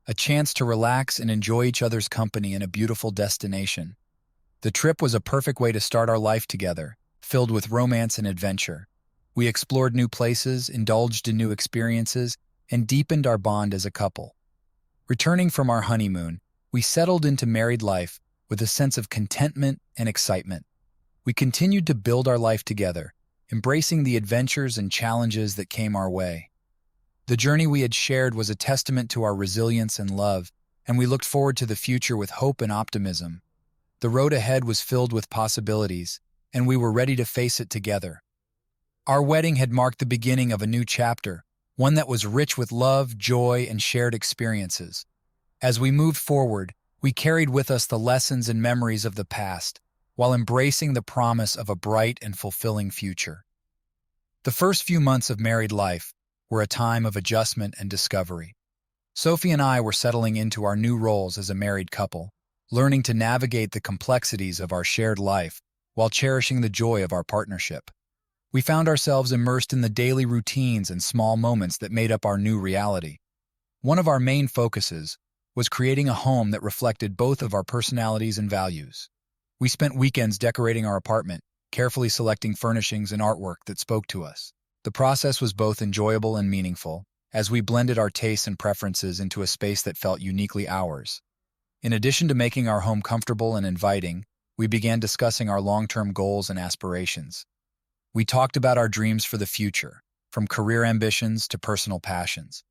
a chance to relax and enjoy each other's company in a beautiful destination. The trip was a perfect way to start our life together, filled with romance and adventure. We explored new places, indulged in new experiences, and deepened our bond as a couple. Returning from our honeymoon, we settled into married life with a sense of contentment and excitement. We continued to build our life together, embracing the adventures and challenges that came our way. The journey we had shared was a testament to our resilience and love, and we looked forward to the future with hope and optimism. The road ahead was filled with possibilities, and we were ready to face it together. Our wedding had marked the beginning of a new chapter, one that was rich with love, joy, and shared experiences. As we moved forward, we carried with us the lessons and memories of the past, while embracing the promise of a bright and fulfilling future. The first few months of married life were a time of adjustment and discovery. Sophie and I were settling into our new roles as a married couple, learning to navigate the complexities of our shared life while cherishing the joy of our partnership. We found ourselves immersed in the daily routines and small moments that made up our new reality. One of our main focuses was creating a home that reflected both of our personalities and values. We spent weekends decorating our apartment, carefully selecting furnishings and artwork that spoke to us. The process was both enjoyable and meaningful, as we blended our tastes and preferences into a space that felt uniquely ours. In addition to making our home comfortable and inviting, we began discussing our long-term goals and aspirations. We talked about our dreams for the future, from career ambitions to personal passions.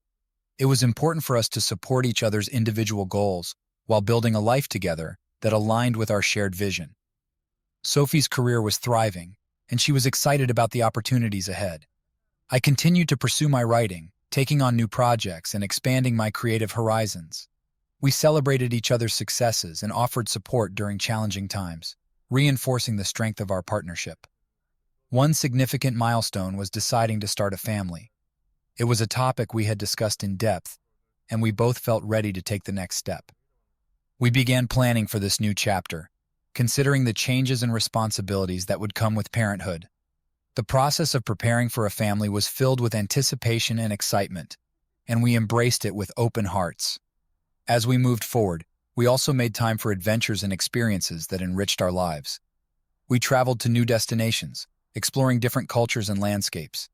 It was important for us to support each other's individual goals while building a life together that aligned with our shared vision. Sophie's career was thriving, and she was excited about the opportunities ahead. I continued to pursue my writing, taking on new projects and expanding my creative horizons. We celebrated each other's successes and offered support during challenging times, reinforcing the strength of our partnership. One significant milestone was deciding to start a family. It was a topic we had discussed in depth, and we both felt ready to take the next step. We began planning for this new chapter, considering the changes and responsibilities that would come with parenthood. The process of preparing for a family was filled with anticipation and excitement, and we embraced it with open hearts. As we moved forward, we also made time for adventures and experiences that enriched our lives. We traveled to new destinations, exploring different cultures and landscapes.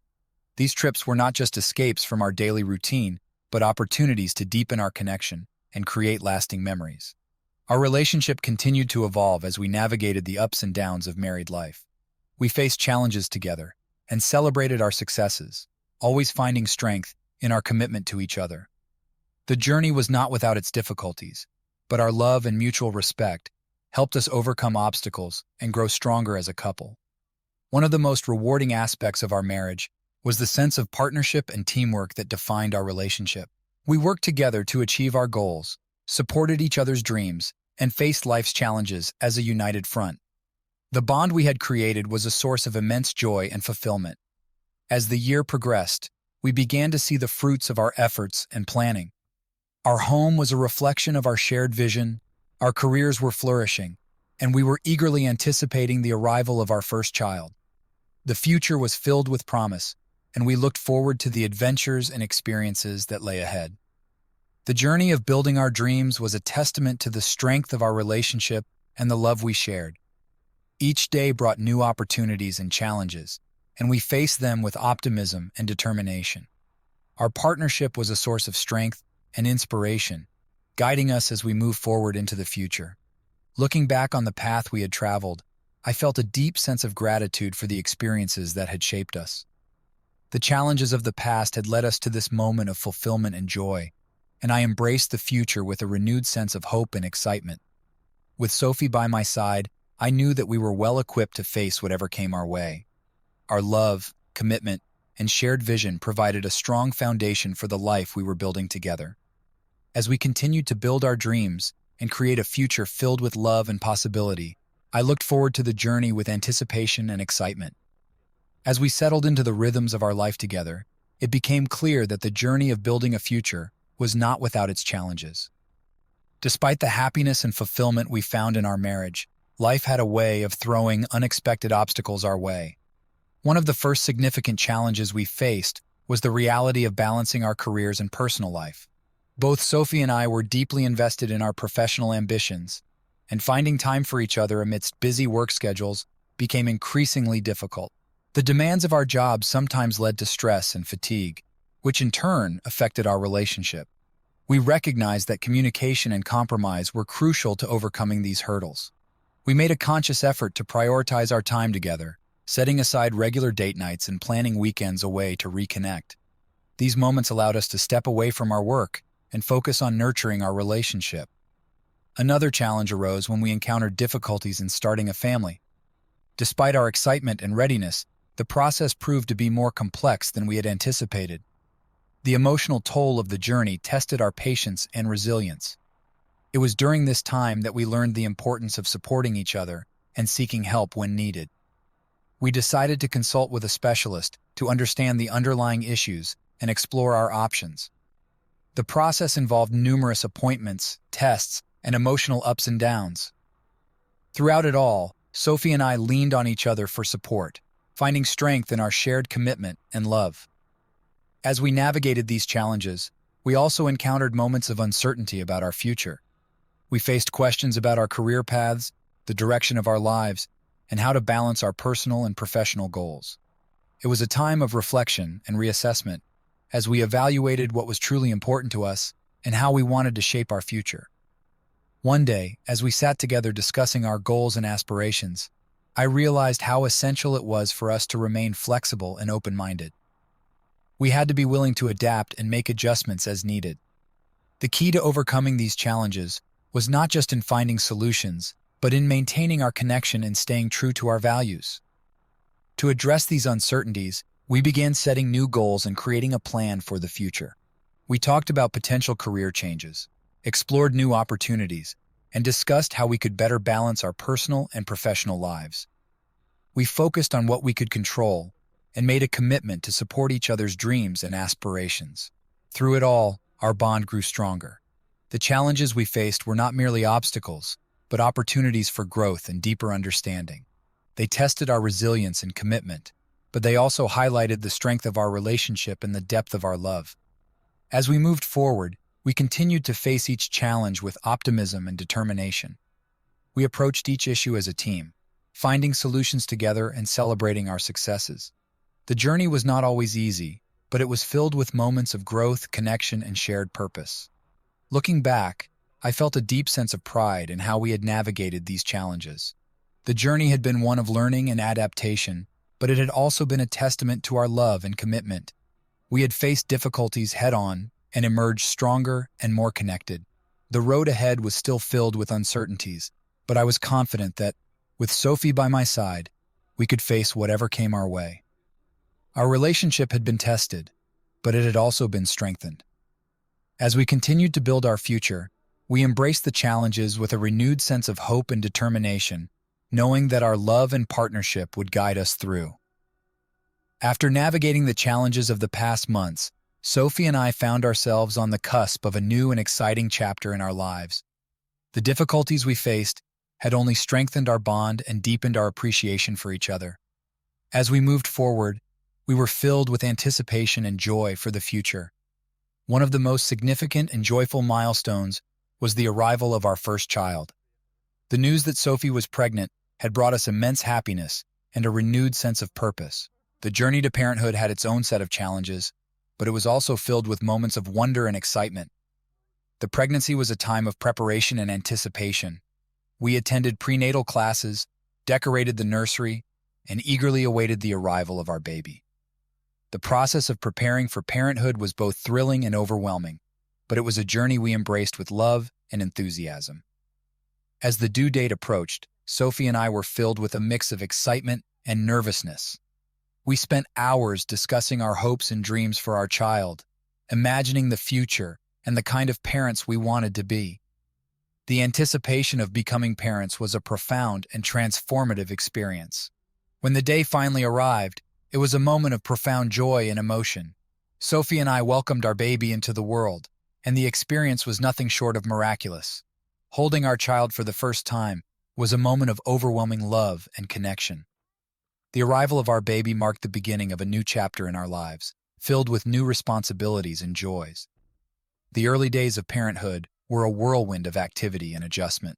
These trips were not just escapes from our daily routine, but opportunities to deepen our connection and create lasting memories. Our relationship continued to evolve as we navigated the ups and downs of married life. We faced challenges together and celebrated our successes, always finding strength in our commitment to each other. The journey was not without its difficulties, but our love and mutual respect helped us overcome obstacles and grow stronger as a couple. One of the most rewarding aspects of our marriage was the sense of partnership and teamwork that defined our relationship. We worked together to achieve our goals, supported each other's dreams, and faced life's challenges as a united front. The bond we had created was a source of immense joy and fulfillment. As the year progressed, we began to see the fruits of our efforts and planning. Our home was a reflection of our shared vision, our careers were flourishing, and we were eagerly anticipating the arrival of our first child. The future was filled with promise, and we looked forward to the adventures and experiences that lay ahead. The journey of building our dreams was a testament to the strength of our relationship and the love we shared. Each day brought new opportunities and challenges, and we faced them with optimism and determination. Our partnership was a source of strength and inspiration, guiding us as we move forward into the future. Looking back on the path we had traveled, I felt a deep sense of gratitude for the experiences that had shaped us. The challenges of the past had led us to this moment of fulfillment and joy, and I embraced the future with a renewed sense of hope and excitement. With Sophie by my side, I knew that we were well equipped to face whatever came our way. Our love, commitment, and shared vision provided a strong foundation for the life we were building together. As we continued to build our dreams and create a future filled with love and possibility, I looked forward to the journey with anticipation and excitement. As we settled into the rhythms of our life together, it became clear that the journey of building a future was not without its challenges. Despite the happiness and fulfillment we found in our marriage, life had a way of throwing unexpected obstacles our way. One of the first significant challenges we faced was the reality of balancing our careers and personal life. Both Sophie and I were deeply invested in our professional ambitions, and finding time for each other amidst busy work schedules became increasingly difficult. The demands of our jobs sometimes led to stress and fatigue, which in turn affected our relationship. We recognized that communication and compromise were crucial to overcoming these hurdles. We made a conscious effort to prioritize our time together, setting aside regular date nights and planning weekends away to reconnect. These moments allowed us to step away from our work and focus on nurturing our relationship. Another challenge arose when we encountered difficulties in starting a family. Despite our excitement and readiness, the process proved to be more complex than we had anticipated. The emotional toll of the journey tested our patience and resilience. It was during this time that we learned the importance of supporting each other and seeking help when needed. we decided to consult with a specialist to understand the underlying issues and explore our options. The process involved numerous appointments, tests, and emotional ups and downs. Throughout it all, Sophie and I leaned on each other for support, finding strength in our shared commitment and love. As we navigated these challenges, we also encountered moments of uncertainty about our future. We faced questions about our career paths, the direction of our lives, and how to balance our personal and professional goals. It was a time of reflection and reassessment as we evaluated what was truly important to us and how we wanted to shape our future. One day, as we sat together discussing our goals and aspirations, I realized how essential it was for us to remain flexible and open-minded. We had to be willing to adapt and make adjustments as needed. The key to overcoming these challenges was not just in finding solutions, but in maintaining our connection and staying true to our values. To address these uncertainties, we began setting new goals and creating a plan for the future. We talked about potential career changes, explored new opportunities, and discussed how we could better balance our personal and professional lives. We focused on what we could control and made a commitment to support each other's dreams and aspirations. Through it all, our bond grew stronger. The challenges we faced were not merely obstacles, but opportunities for growth and deeper understanding. They tested our resilience and commitment, but they also highlighted the strength of our relationship and the depth of our love. As we moved forward, we continued to face each challenge with optimism and determination. We approached each issue as a team, finding solutions together and celebrating our successes. The journey was not always easy, but it was filled with moments of growth, connection, and shared purpose. Looking back, I felt a deep sense of pride in how we had navigated these challenges. The journey had been one of learning and adaptation, but it had also been a testament to our love and commitment. We had faced difficulties head-on and emerged stronger and more connected. The road ahead was still filled with uncertainties, but I was confident that, with Sophie by my side, we could face whatever came our way. Our relationship had been tested, but it had also been strengthened. As we continued to build our future, we embraced the challenges with a renewed sense of hope and determination, knowing that our love and partnership would guide us through. After navigating the challenges of the past months, Sophie and I found ourselves on the cusp of a new and exciting chapter in our lives. The difficulties we faced had only strengthened our bond and deepened our appreciation for each other. As we moved forward, we were filled with anticipation and joy for the future. One of the most significant and joyful milestones was the arrival of our first child. The news that Sophie was pregnant had brought us immense happiness and a renewed sense of purpose. The journey to parenthood had its own set of challenges, but it was also filled with moments of wonder and excitement. The pregnancy was a time of preparation and anticipation. We attended prenatal classes, decorated the nursery, and eagerly awaited the arrival of our baby. The process of preparing for parenthood was both thrilling and overwhelming, but it was a journey we embraced with love and enthusiasm. As the due date approached, Sophie and I were filled with a mix of excitement and nervousness. We spent hours discussing our hopes and dreams for our child, imagining the future and the kind of parents we wanted to be. The anticipation of becoming parents was a profound and transformative experience. When the day finally arrived, it was a moment of profound joy and emotion. Sophie and I welcomed our baby into the world, and the experience was nothing short of miraculous. Holding our child for the first time was a moment of overwhelming love and connection. The arrival of our baby marked the beginning of a new chapter in our lives, filled with new responsibilities and joys. The early days of parenthood were a whirlwind of activity and adjustment.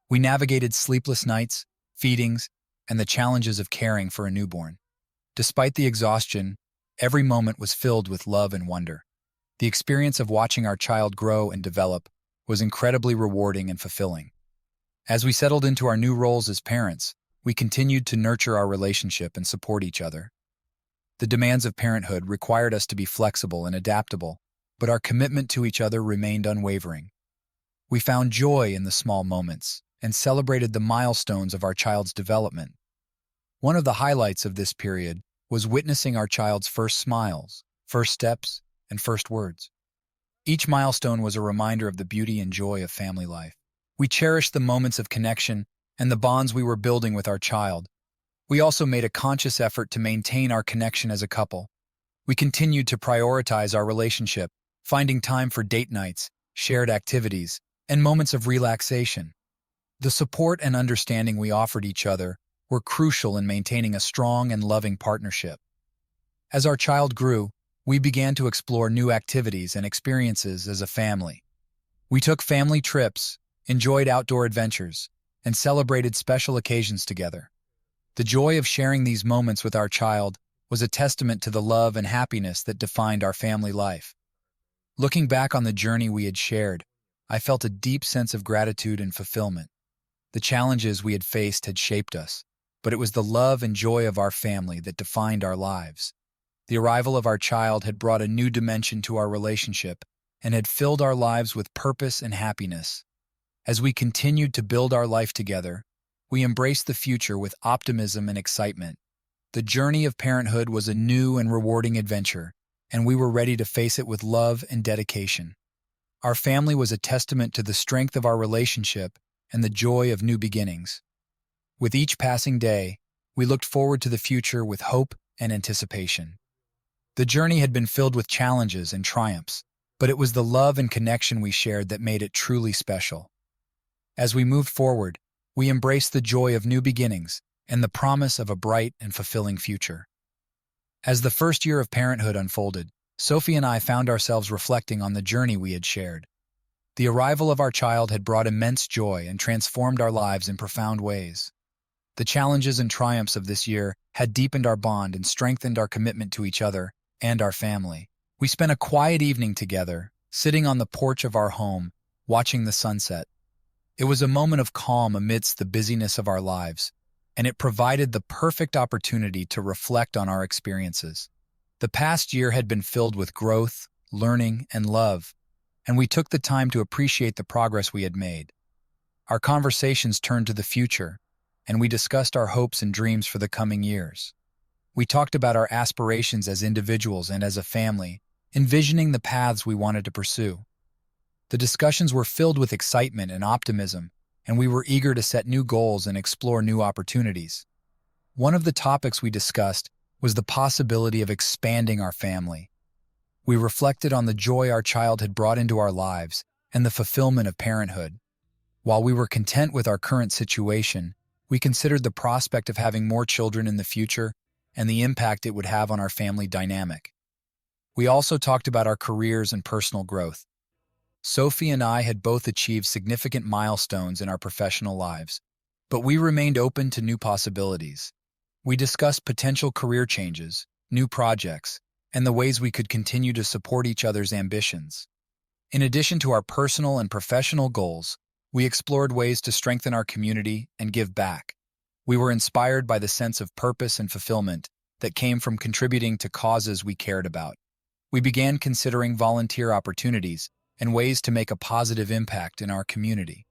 We navigated sleepless nights, feedings, and the challenges of caring for a newborn. Despite the exhaustion, every moment was filled with love and wonder. The experience of watching our child grow and develop was incredibly rewarding and fulfilling. As we settled into our new roles as parents, we continued to nurture our relationship and support each other. The demands of parenthood required us to be flexible and adaptable, but our commitment to each other remained unwavering. We found joy in the small moments and celebrated the milestones of our child's development. One of the highlights of this period was witnessing our child's first smiles, first steps, and first words. Each milestone was a reminder of the beauty and joy of family life. We cherished the moments of connection and the bonds we were building with our child. We also made a conscious effort to maintain our connection as a couple. We continued to prioritize our relationship, finding time for date nights, shared activities, and moments of relaxation. The support and understanding we offered each other were crucial in maintaining a strong and loving partnership. As our child grew, we began to explore new activities and experiences as a family. We took family trips, enjoyed outdoor adventures, and celebrated special occasions together. The joy of sharing these moments with our child was a testament to the love and happiness that defined our family life. Looking back on the journey we had shared, I felt a deep sense of gratitude and fulfillment. The challenges we had faced had shaped us, but it was the love and joy of our family that defined our lives. The arrival of our child had brought a new dimension to our relationship and had filled our lives with purpose and happiness. As we continued to build our life together, we embraced the future with optimism and excitement. The journey of parenthood was a new and rewarding adventure, and we were ready to face it with love and dedication. Our family was a testament to the strength of our relationship and the joy of new beginnings. With each passing day, we looked forward to the future with hope and anticipation. The journey had been filled with challenges and triumphs, but it was the love and connection we shared that made it truly special. As we moved forward, we embraced the joy of new beginnings and the promise of a bright and fulfilling future. As the first year of parenthood unfolded, Sophie and I found ourselves reflecting on the journey we had shared. The arrival of our child had brought immense joy and transformed our lives in profound ways. The challenges and triumphs of this year had deepened our bond and strengthened our commitment to each other and our family. We spent a quiet evening together, sitting on the porch of our home, watching the sunset. It was a moment of calm amidst the busyness of our lives, and it provided the perfect opportunity to reflect on our experiences. The past year had been filled with growth, learning, and love, and we took the time to appreciate the progress we had made. Our conversations turned to the future, and we discussed our hopes and dreams for the coming years. We talked about our aspirations as individuals and as a family, envisioning the paths we wanted to pursue. The discussions were filled with excitement and optimism, and we were eager to set new goals and explore new opportunities. One of the topics we discussed was the possibility of expanding our family. We reflected on the joy our child had brought into our lives and the fulfillment of parenthood. While we were content with our current situation, we considered the prospect of having more children in the future and the impact it would have on our family dynamic. We also talked about our careers and personal growth. Sophie and I had both achieved significant milestones in our professional lives, but we remained open to new possibilities. We discussed potential career changes, new projects, and the ways we could continue to support each other's ambitions. In addition to our personal and professional goals, we explored ways to strengthen our community and give back. We were inspired by the sense of purpose and fulfillment that came from contributing to causes we cared about. We began considering volunteer opportunities and ways to make a positive impact in our community.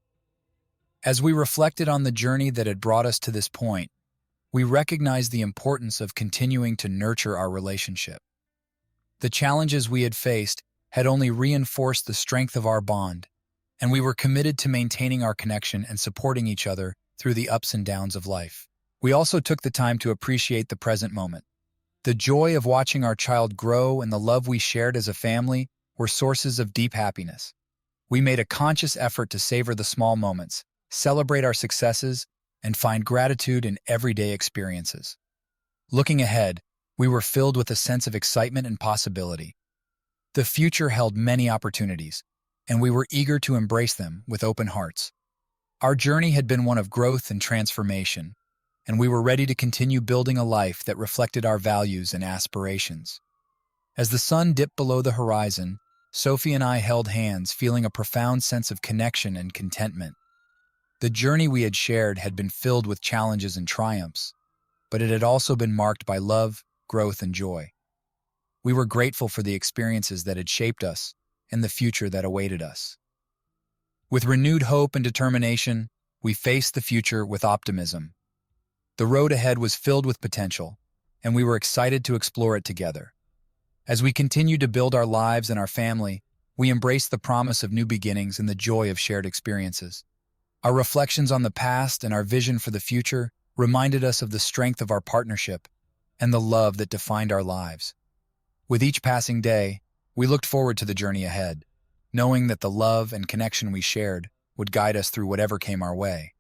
As we reflected on the journey that had brought us to this point, we recognized the importance of continuing to nurture our relationship. The challenges we had faced had only reinforced the strength of our bond, and we were committed to maintaining our connection and supporting each other through the ups and downs of life. We also took the time to appreciate the present moment. The joy of watching our child grow and the love we shared as a family were sources of deep happiness. We made a conscious effort to savor the small moments, celebrate our successes, and find gratitude in everyday experiences. Looking ahead, we were filled with a sense of excitement and possibility. The future held many opportunities, and we were eager to embrace them with open hearts. Our journey had been one of growth and transformation, and we were ready to continue building a life that reflected our values and aspirations. As the sun dipped below the horizon, Sophie and I held hands, feeling a profound sense of connection and contentment. The journey we had shared had been filled with challenges and triumphs, but it had also been marked by love, growth, and joy. We were grateful for the experiences that had shaped us and the future that awaited us. With renewed hope and determination, we faced the future with optimism. The road ahead was filled with potential, and we were excited to explore it together. As we continued to build our lives and our family, we embraced the promise of new beginnings and the joy of shared experiences. Our reflections on the past and our vision for the future reminded us of the strength of our partnership and the love that defined our lives. With each passing day, we looked forward to the journey ahead, knowing that the love and connection we shared would guide us through whatever came our way.